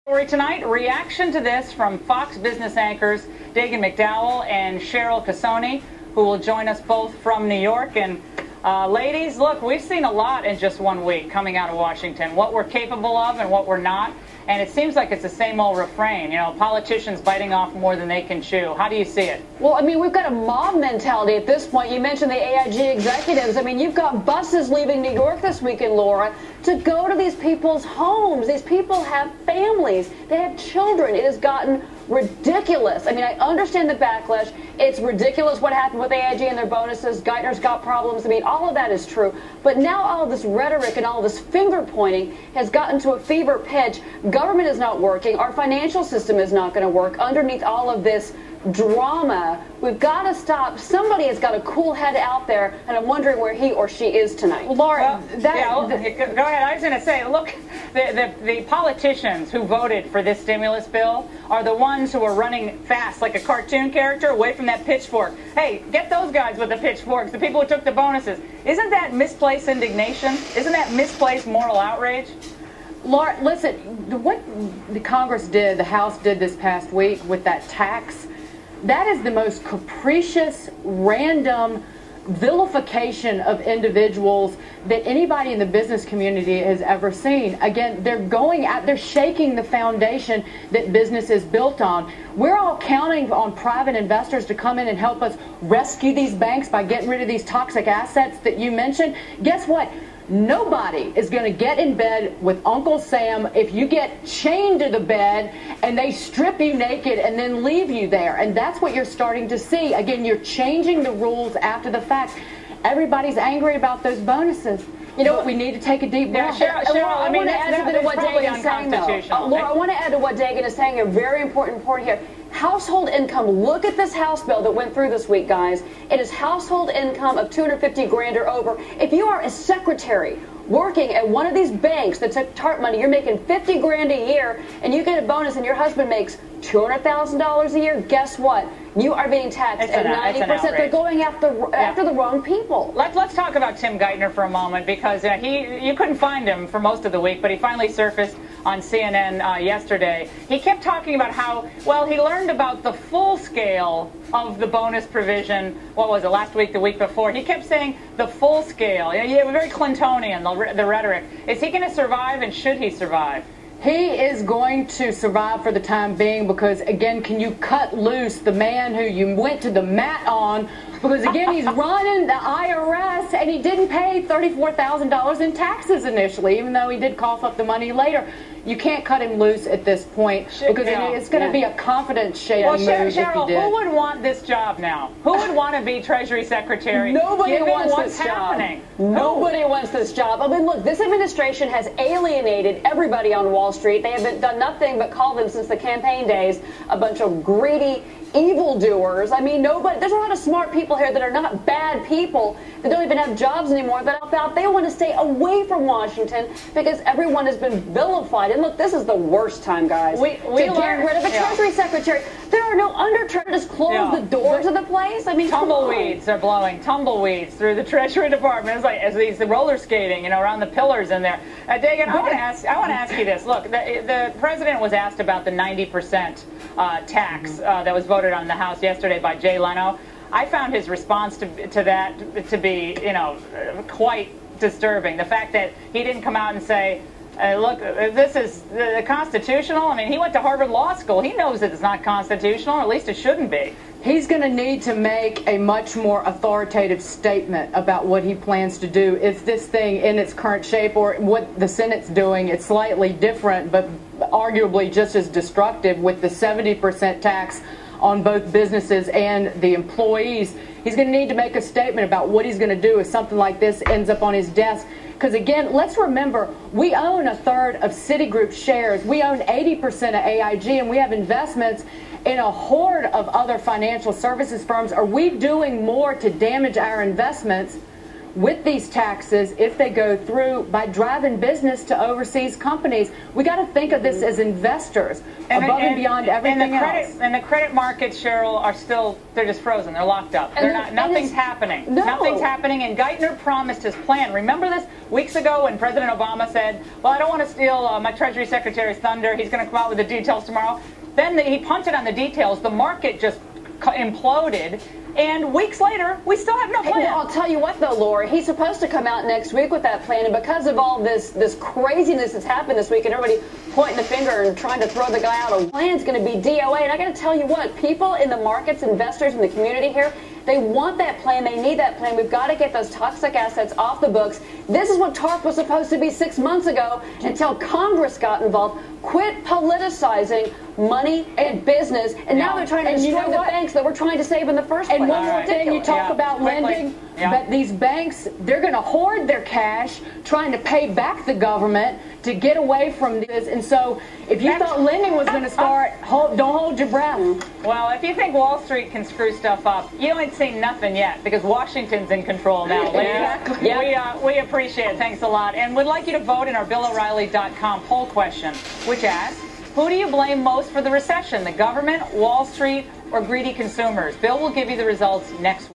Story tonight, reaction to this from Fox Business anchors Dagen McDowell and Cheryl Casoni, who will join us both from New York. And ladies, look, we've seen a lot in just 1 week coming out of Washington, what we're capable of and what we're not. And it seems like it's the same old refrain, you know, politicians biting off more than they can chew. How do you see it? Well, I mean, we've got a mob mentality at this point. You mentioned the AIG executives. I mean, you've got buses leaving New York this weekend, Laura, to go to these people's homes. These people have families. They have children. It has gotten ridiculous. I mean, I understand the backlash. It's ridiculous what happened with AIG and their bonuses. Geithner's got problems. I mean, all of that is true. But now all of this rhetoric and all of this finger pointing has gotten to a fever pitch. Government is not working. Our financial system is not going to work underneath all of this drama. We've got to stop. Somebody has got a cool head out there, and I'm wondering where he or she is tonight. Well, Laura, go ahead. I was going to say, look, the politicians who voted for this stimulus bill are the ones who are running fast like a cartoon character away from that pitchfork. Hey, get those guys with the pitchforks, the people who took the bonuses. Isn't that misplaced indignation? Isn't that misplaced moral outrage? Laura, listen, what the Congress did, the House did this past week with that tax, that is the most capricious, random vilification of individuals that anybody in the business community has ever seen. Again, they're shaking the foundation that business is built on. We're all counting on private investors to come in and help us rescue these banks by getting rid of these toxic assets that you mentioned. Guess what? Nobody is going to get in bed with Uncle Sam if you get chained to the bed and they strip you naked and then leave you there. And that's what you're starting to see. Again, you're changing the rules after the fact. Everybody's angry about those bonuses. You know what? We need to take a deep breath. Laura, I want to add something to what Dagen is saying, though. Laura, I want to add to what Dagen is saying, a very important point here. Household income. Look at this House bill that went through this week, guys. It is household income of $250 grand or over. If you are a secretary working at one of these banks that took TARP money, you're making $50 grand a year, and you get a bonus, and your husband makes $200,000 a year. Guess what? You are being taxed at 90%. They're going after the wrong people. Let's talk about Tim Geithner for a moment, because you couldn't find him for most of the week, but he finally surfaced on CNN yesterday. He kept talking about how, well, he learned about the full scale of the bonus provision, what was it, last week, the week before. He kept saying the full scale. Very Clintonian, the rhetoric. Is he going to survive, and should he survive? He is going to survive for the time being because, again, can you cut loose the man who you went to the mat on? Because, again, he's running the IRS, and he didn't pay $34,000 in taxes initially, even though he did cough up the money later. You can't cut him loose at this point because it's going to be a confidence-shaking move if you did. Who would want this job now? Who would want to be Treasury Secretary? Nobody wants this job. Nobody wants this job. I mean, look, this administration has alienated everybody on Wall Street. They haven't done nothing but call them, since the campaign days, a bunch of greedy evildoers. I mean, there's a lot of smart people here that are not bad people that don't even have jobs anymore that help out. They want to stay away from Washington because everyone has been vilified. And look, this is the worst time, guys, to get rid of a Treasury Secretary. There are no undertreasures. Just close the doors of the place. I mean, tumbleweeds are blowing tumbleweeds through the Treasury Department. It's like as these roller skating, around the pillars in there. Dagen, I want to ask you this. Look, the president was asked about the 90% tax that was voted on in the House yesterday by Jay Leno. I found his response to that to be, quite disturbing. The fact that he didn't come out and say, look, this is constitutional. I mean, he went to Harvard Law School. He knows that it's not constitutional, or at least it shouldn't be. He's going to need to make a much more authoritative statement about what he plans to do. Is this thing in its current shape, or what the Senate's doing? It's slightly different, but arguably just as destructive, with the 70% tax on both businesses and the employees. He's going to need to make a statement about what he's going to do if something like this ends up on his desk. Because, again, let's remember, we own a third of Citigroup shares. We own 80% of AIG, and we have investments in a horde of other financial services firms. Are we doing more to damage our investments with these taxes, if they go through, by driving business to overseas companies. We got to think of this as investors above and beyond everything else. And the credit markets, Cheryl, are still, they're just frozen. They're locked up. They're not. Nothing's happening. No. Nothing's happening. And Geithner promised his plan. Remember this weeks ago when President Obama said, well, I don't want to steal my Treasury Secretary's thunder. He's going to come out with the details tomorrow. Then he punted on the details. The market just imploded. And weeks later, we still have no plan. I'll tell you what, though, Laura, he's supposed to come out next week with that plan, and because of all this craziness that's happened this week and everybody pointing the finger and trying to throw the guy out, a plan's going to be DOA. And I got to tell you what, people in the markets, investors in the community here, they want that plan. They need that plan. We've got to get those toxic assets off the books. This is what TARP was supposed to be 6 months ago until Congress got involved. Quit politicizing money and business, and now they're trying to destroy the banks that we're trying to save in the first place. And one more thing, you talk about lending, but these banks, they're going to hoard their cash, trying to pay back the government to get away from this. And so if you thought lending was going to start, don't hold your breath. Well, if you think Wall Street can screw stuff up, you ain't seen nothing yet, because Washington's in control now. Exactly. We appreciate it. Thanks a lot. And we'd like you to vote in our BillO'Reilly.com poll question, which asks, who do you blame most for the recession, the government, Wall Street, or greedy consumers? Bill will give you the results next week.